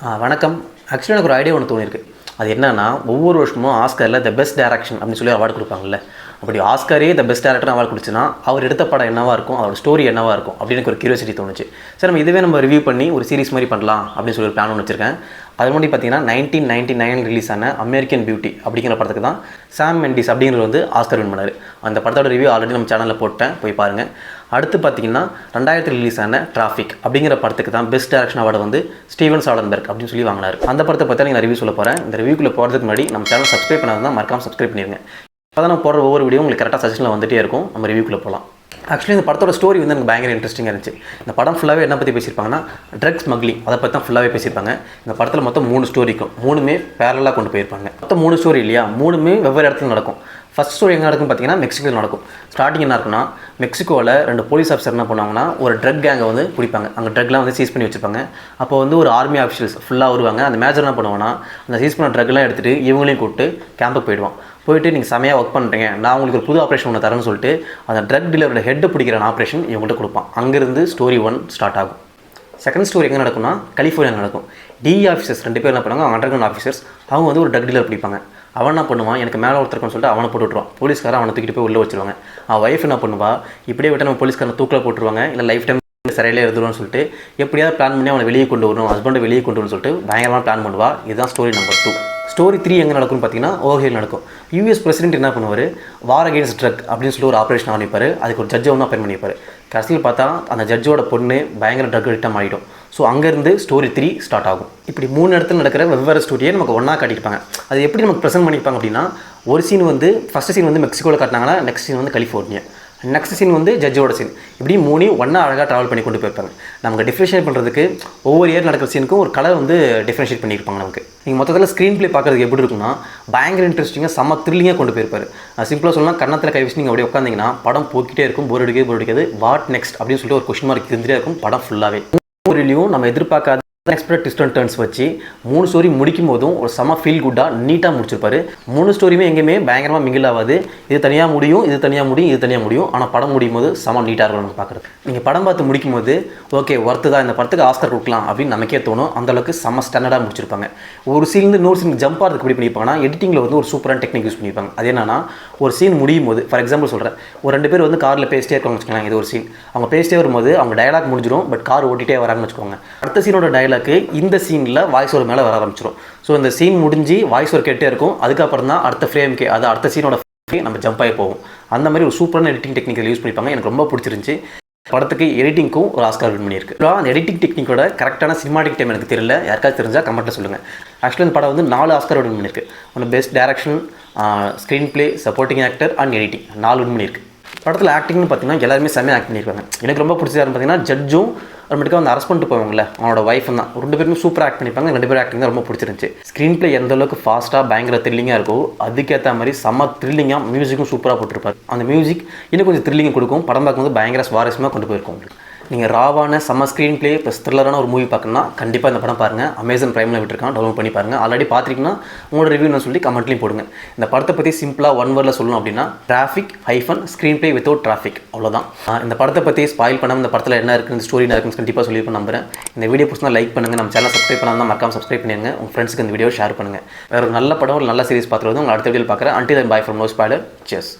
வணக்கம். ஆக்சுவலி எனக்கு ஒரு ஐடியா ஒன்று தோணியிருக்கு. அது என்னன்னா, ஒவ்வொரு வருஷமும் ஆஸ்கரில் த பெஸ்ட் டைரக்ஷன் அப்படின்னு சொல்லி அவார்டு கொடுப்பாங்கல்ல. அப்படி ஆஸ்கரே த பெஸ்ட் டைரக்டர் அவார்டு கொடுத்துச்சுன்னா, அவர் எடுத்த படம் என்னவா இருக்கும், அவரோட ஸ்டோரி என்னவா இருக்கும் அப்படின்னு எனக்கு ஒரு கியூரியாசிட்டி தோணுச்சு. சரி, நம்ம ரிவ்யூ பண்ணி ஒரு சீரிஸ் மாதிரி பண்ணலாம் அப்படின்னு சொல்லி ஒரு பிளான் ஒன்று வச்சிருக்கேன். அது முன்னாடி பார்த்தீங்கன்னா 1999 ரிலீஸ் ஆன அமெரிக்கன் பியூட்டி அப்படிங்கிற படத்துக்கு தான் சாம் மெண்டிஸ் அப்படிங்கிறது வந்து ஆஸ்கர் வின் பண்ணார். அந்த படத்தோட ரிவ்யூ ஆல்ரெடி நம்ம சேனலில் போட்டேன், போய் பாருங்கள். அடுத்து பார்த்தீங்கன்னா 2000 ரிலீஸ் ஆன டிராஃபிக் அப்படிங்கிற படத்துக்கு தான் பெஸ்ட் டைரக்ஷன் அவார்டு வந்து ஸ்டீவன் சாடன்பெர்க் அப்படின்னு சொல்லி வாங்கினார். அந்த படத்தை பற்றி நான் ரிவ்யூ சொல்ல போகிறேன். இந்த ரிவ்யூக்குள்ளே போகிறதுக்கு முன்னாடி நம்ம சேனல் சப்ஸ்கிரைப் பண்ணாதான் மறக்காம சப்ஸ்கிரைப் பண்ணிடுங்க. அப்போ தான் நான் போடுற ஒவ்வொரு வீடியோ உங்களுக்கு கரெக்டாக சஜஷனில் வந்துகிட்டே இருக்கும். நம்ம ரிவ்யூக்குள்ளே போகலாம். ஆக்சுவலி இந்த படத்தோட ஸ்டோரி வந்து எனக்கு பயங்கர இன்ட்ரெஸ்டிங்காக இருந்துச்சு. இந்த படம் ஃபுல்லாகவே என்ன பற்றி பேசியிருப்பாங்கன்னா, ட்ரக் ஸ்மக்லிங் அதை பற்றி தான் ஃபுல்லாகவே பேசியிருப்பாங்க. இந்த படத்தில் மொத்தம் 3 ஸ்டோரி இருக்கும். 3மே பேரலாக கொண்டு போயிருப்பாங்க. மொத்தம் 3 ஸ்டோரி இல்லையா, 3மே வெவ்வேறு இடத்துல நடக்கும். ஃபஸ்ட் ஸ்டோரி எங்கே நடக்கும் பார்த்தீங்கன்னா மெக்சிகோவில் நடக்கும். ஸ்டார்டிங் என்ன இருக்குன்னா, மெக்சிகோவில் 2 போலீஸ் ஆஃபீஸர் என்ன பண்ணுவாங்கன்னா, ஒரு ட்ரக் கேங்கை வந்து பிடிப்பாங்க. அங்கே ட்ரக்லாம் வந்து சீஸ் பண்ணி வச்சுருப்பாங்க. அப்போ வந்து ஒரு ஆர்மி ஆஃபீஷியல்ஸ் ஃபுல்லாக வருவாங்க. அந்த மேஜர் என்ன பண்ணுவாங்கன்னா, அந்த சீஸ் பண்ண ட்ரக்லாம் எடுத்துகிட்டு இவங்களையும் கூப்பிட்டு கேம்புக்கு போயிடுவான். போயிட்டு நீங்கள் செமையாக ஒர்க் பண்ணுறீங்க, நான் உங்களுக்கு ஒரு புது ஆப்ரேஷன் ஒன்று தரேன்னு சொல்லிட்டு அந்த ட்ரக் டீலரோட ஹெட்டை பிடிக்கிற ஆப்ரேஷன் இவங்கள்ட்ட கொடுப்பான். அங்கேருந்து ஸ்டோரி 1 ஸ்டார்ட் ஆகும். செகண்ட் ஸ்டோரி எங்கே நடக்கும்னா, கலிஃபோர்னியா நடக்கும். டிஇ ஆஃபீஸர்ஸ் 2 பேர் என்ன பண்ணுவாங்க, அவங்க அண்டர்கிரவுண்ட் ஆஃபீஸர்ஸ். அவங்க வந்து ஒரு ட்ரக் டீலர் பிடிப்பாங்க. அவன் என்ன பண்ணுவான், எனக்கு மேலே ஒருத்தருக்குன்னு சொல்லிட்டு அவனை போட்டு விட்ருவான். போலீஸ்காரன் அவனை தூக்கிட்டு போய் உள்ளே வச்சுருவாங்க. அவன் ஒய்ஃப் என்ன பண்ணுவா, இப்படியே விட்டு நம்ம போலீஸ்காரனை தூக்கில் போட்டுருவாங்க, இல்லை லைஃப் டைம் சரியிலே இருந்துருவான்னு சொல்லிட்டு எப்படியாவது பிளான் பண்ணி அவனை வெளியே கொண்டு வரணும், ஹஸ்பண்டை வெளியே கொண்டு வரணும்னு சொல்லிட்டு பயங்கரமாக பிளான் பண்ணுவா. இதுதான் ஸ்டோரி நம்பர் 2. ஸ்டோரி 3 எங்கே நடக்கும்னு பார்த்தீங்கன்னா, ஓஹில் நடக்கும். யூஎஸ் பிரசிடென்ட் என்ன பண்ணுவார், வார் அகேன்ஸ்ட் ட்ரக் அப்படின்னு சொல்லி ஒரு ஆப்ரேஷன் ஆரம்பிப்பார். அதுக்கு ஒரு ஜட்ஜை ஒன்று அப்பாயின் பண்ணியிருப்பார். கடைசியில் பார்த்தா அந்த ஜட்ஜோட பொண்ணு பயங்கர ட்ரக் அடிக்டாக ஆகிடும். ஸோ அங்கேருந்து ஸ்டோரி 3 ஸ்டார்ட் ஆகும். இப்படி 3 இடத்துல நடக்கிற வெவ்வேறு ஸ்டோரியை நமக்கு ஒன்றா காட்டியிருப்பாங்க. அது எப்படி நமக்கு ப்ரெசென்ட் பண்ணியிருப்பாங்க அப்படின்னா, ஒரு சீன் வந்து ஃபஸ்ட் சீன் வந்து மெக்சிகோவில் காட்டினாங்கன்னா, நெக்ஸ்ட் சீன் வந்து கலிஃபோர்னியா, நெக்ஸ்ட் சீன் வந்து ஜட்ஜோட சீன். இப்படி 3 ஒன்றா அழகாக ட்ராவல் பண்ணி கொண்டு போயிருப்பாங்க. நமக்கு டிஃப்ரென்ஷியேட் பண்ணுறதுக்கு ஒவ்வொரு இயர் நடக்கிற சீனுக்கும் ஒரு கலர் வந்து டிஃப்ரென்ஷியேட் பண்ணியிருப்பாங்க நமக்கு. நீங்கள் மொத்தத்தில் ஸ்க்ரீன் ப்ளே பார்க்குறதுக்கு எப்படி இருக்குன்னா, பயங்கர இன்ட்ரெஸ்டிங்காக செம்ம த்ரில்லிங்காக கொண்டு போயிருப்பார். சிம்பிளாக சொல்லலாம், கன்னத்தில் கை வச்சு நீங்கள் அப்படியே உட்காந்திங்கன்னா படம் போய்கிட்டே இருக்கும். போர் அடிக்காது. வாட் நெக்ஸ்ட் அப்படின்னு சொல்லிட்டு ஒரு கொஸ்டின் மார்க் இருந்துகிட்டே இருக்கும் படம் ஃபுல்லாகவே. ஒருலையும் நம்ம எதிர்பார்க்காத எக்ஸ்பெக்ட் ட்விஸ்ட் அண்ட் டர்ன்ஸ் வச்சு 3 ஸ்டோரி முடிக்கும் போதும் ஒரு செம ஃபீல் குட்டாக நீட்டாக முடிச்சிருப்பாரு. 3 ஸ்டோரியுமே எங்கேயுமே பயங்கரமாக மிங்கிள் ஆகாது. இது தனியாக முடியும், இது தனியாக முடியும், இது தனியாக முடியும். ஆனால் படம் முடியும் போது செம நீட்டாக இருக்கும் நமக்கு பார்க்குறது. நீங்கள் படம் பார்த்து முடிக்கும் போது ஓகே ஒர்த்து தான், இந்த படத்துக்கு ஆஸ்கர் கொடுக்கலாம் அப்படின்னு நமக்கே தோணும். அந்தளவுக்கு செம ஸ்டாண்டர்டாக முடிச்சிருப்பாங்க. ஒரு சீன்லேருந்து இன்னொரு சீன் ஜம்ப் ஆகிறதுக்கு எப்படி பண்ணியிருப்பாங்கன்னா, எடிட்டிங்கில் வந்து ஒரு சூப்பரான டெக்னிக் யூஸ் பண்ணியிருப்பாங்க. அது என்னன்னா, ஒரு சீன் முடியும் போது ஃபார் எக்ஸாம்பிள் சொல்கிறேன், ஒரு 2 பேர் வந்து காரில் பேசிட்டே இருக்காங்கன்னு வச்சுக்கோங்களேன். இது ஒரு சீன், அவங்க பேசிட்டே வரும்போது அவங்க டயலாக் முடிஞ்சிடும், பட் கார் ஓட்டிகிட்டே வராங்கன்னு வச்சுக்கோங்க. அடுத்த சீனோட டயலாக்கு இந்த சீனில் வாய்ஸ் ஓவர் மேலே வர ஆரம்பிச்சிடும். ஸோ இந்த சீன் முடிஞ்சு வாய்ஸ் ஓவர் கேட்டே இருக்கும். அதுக்கப்புறம் தான் அடுத்த ஃப்ரேமுக்கு, அது அடுத்த சீனோட நம்ம ஜம்ப் ஆகி போவோம். அந்த மாதிரி ஒரு சூப்பரான எடிட்டிங் டெக்னிக்கல் யூஸ் பண்ணிப்பாங்க. எனக்கு ரொம்ப பிடிச்சிருந்துச்சு. படத்துக்கு எடிட்டிங்க்கும் ஒரு ஆஸ்கார் வின் பண்ணியிருக்கு. அந்த எடிட்டிங் டெக்னிக்கோட கரெக்டான சினிமாட்டிக் டைம் எனக்கு தெரியல, யாருக்காவது தெரிஞ்சால் கமெண்ட்டில் சொல்லுங்கள். ஆக்சுவலி இந்த படம் வந்து 4 ஆஸ்கார் வின் பண்ணியிருக்கு. ஒன்று best direction, screen play, supporting actor and editing 4 win பண்ணியிருக்கு. படத்தில் ஆக்டிங்னு பார்த்தீங்கன்னா எல்லாருமே செம்மையாக ஆக்ட் பண்ணியிருக்காங்க. எனக்கு ரொம்ப பிடிச்சதாருன்னு பார்த்தீங்கன்னா, ஜட்ஜும் அப்புறமேட்டுக்கு வந்து அரெஸ்ட் பண்ணிட்டு போவாங்கல்ல, அவனோட ஒய்ஃபும் தான். 2 பேருமே சூப்பராக ஆக்ட் பண்ணியிருப்பாங்க. 2 பேரும் ஆக்டிங் தான் ரொம்ப பிடிச்சிருந்துச்சு. ஸ்க்ரீன் பிளே எந்த அளவுக்கு ஃபாஸ்ட்டாக பயங்கர த்ரில்லிங்காக இருக்கும், அதுக்கேற்ற மாதிரி செம்ம த்ரில்லிங்காக மியூசிக்கும் சூப்பராக போட்டிருப்பார். அந்த மியூசிக் இன்னும் கொஞ்சம் த்ரில்லிங் கொடுக்கும். படம் பார்க்கும்போது பயங்கர சுவாரஸ்யமாக கொண்டு போயிருக்கும். நீங்கள் ராவான செம்ம ஸ்க்ரீன் பிளே ப்ளஸ் த்ரில்லரான ஒரு மூவி பார்க்கணும்னா கண்டிப்பாக இந்த படம் பாருங்கள். அமேசான் ப்ரைமில் விட்டுருக்கான், டவுன்லோட் பண்ணி பாருங்கள். ஆல்ரெடி பார்த்துருக்கீங்கன்னா உங்களோட ரிவ்யூன்னு சொல்லி கமெண்ட்லையும் போடுங்க. இந்த படத்தை பற்றி சிம்பிளாக 1 வேர்டில் சொல்லணும் அப்படின்னா, traffic hyphen screen play without traffic, அவ்வளோதான். இந்த படத்தை பற்றி ஸ்பாயில் பண்ணாமல் இந்த படத்தில் என்ன இருக்குது, ஸ்டோரி என்ன இருக்குன்னு கண்டிப்பாக சொல்லி நம்புறேன். இந்த வீடியோ பிடிச்சா லைக் பண்ணுங்கள். நம்ம சேனல் சப்ஸ்கிரைப் பண்ணாமல் மறக்காம சப்ஸ்கிரைப் பண்ணிடுங்க. உங்கள் ஃப்ரெண்ட்ஸுக்கு இந்த வீடியோ ஷேர் பண்ணுங்கள். வேறு ஒரு நல்ல படம், ஒரு நல்ல சீரிஸ் பார்த்துட்டு வந்து உங்களை அடுத்த வீடியோவில் பார்க்குறேன். Until then bye from no spoiler. Cheers.